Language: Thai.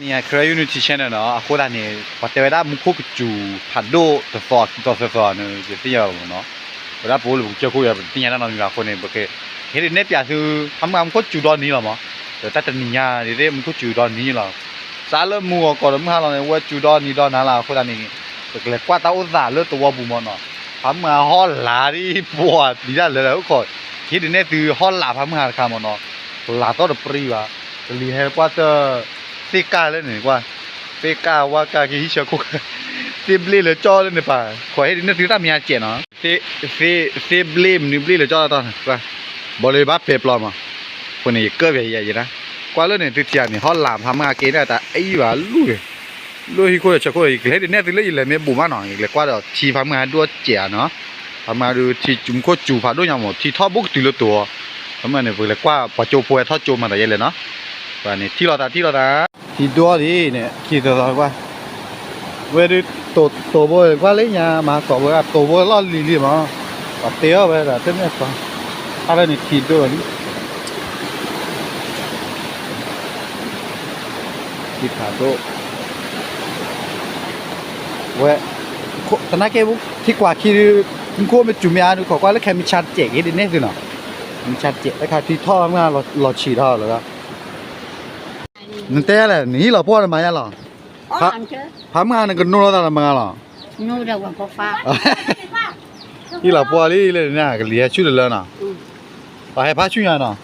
นี่คราวนี้ที่เช่นเนาะคนละเนี่ยพอเทวดามุขก็จูผัดโดตัวฟอกตัวฟอกเนี่ยจะที่ยาวเนาะเวลาพูดเจ้าคุยแบบที่นั่นเราคนเนี่ยบอกเฮ้ยเนี่ยพี่อาคือทำงานมุขจูดอนนี้หรอมั้งแต่ถ้าจะเนี่ยเดี๋ยวมุขจูดอนนี้หรอซาเลมัวก่อนมึงหาเราเนี่ยว่าจูดอนนี้ดอนนั่นละคนละนี่แต่เลยกว่าตาอุตส่าห์เลือกตัวบุมเนาะทำงานฮอลลาดิปวดดีได้เลยแล้วก็เฮ้ยเนี่ยคือฮอลลาทำงานคำเนาะลาตัวปรีวะลีเฮกว่าจะเซกาเลยเนี่ยกว่าเซกาวากาคิฮิชาคุเซบลีเลยจ่อเลยเนี่ยป่ะขอให้เนี่ยถือตามีอาเจเนาะเซบลีมนี่บลีเลยจ่อตอนกว่าบริบาเปปลอมอ่ะคนนี้เกิดใหญ่ๆนะกว่าเลยเนี่ยติดเทียนนี่ฮอลลามทำงานเกณฑ์ได้แต่ไอ้ว่าลุยคุยจะคุยเฮ้ยเนี่ยถือเลยเลยไม่บุ๋มอ่ะเนาะเลยกว่าเดี๋ยวทีทำงานด้วยเจียเนาะทำงานดูที่จุ่มโคจูผ่าด้วยอย่างหมดที่ท่อบุกตีละตัวทำงานเนี่ยเลยกว่าปัจจุบันท่อจูมาแต่ยังเลยเนาะว่านี่ที่เราตาที่ตัวดีเนี่ยที่ตัวเราว่าเวลาตัวบ่อยว่าเลยเนี่ยมาสอบว่าตัวบ่อยล้อลีมาว่าเตี้ยไปแต่เท่านี้ก็อะไรนี่ที่ตัวนี้ที่ขาโตเว้ยตอนนั้นแกบุที่กว่าที่คุณครูไม่จุ่มยาดูขอว่าแล้วแค่มีชาเจ๊กอีกนิดนึงเนาะมีชาเจ๊กแล้วค่ะที่ท่อมาเราฉีดท่อแล้วก็นั่นแต่แหละนี่เราพ่อทำไมอ่ะหรอพามงานก็นู่นเราทำงานหรอนู่นเราก็พอฟ้าที่เราพ่อนี่เลยเนี่ยก็เลี้ยชื่อเลยเนาะไปให้พาช่วยเนาะ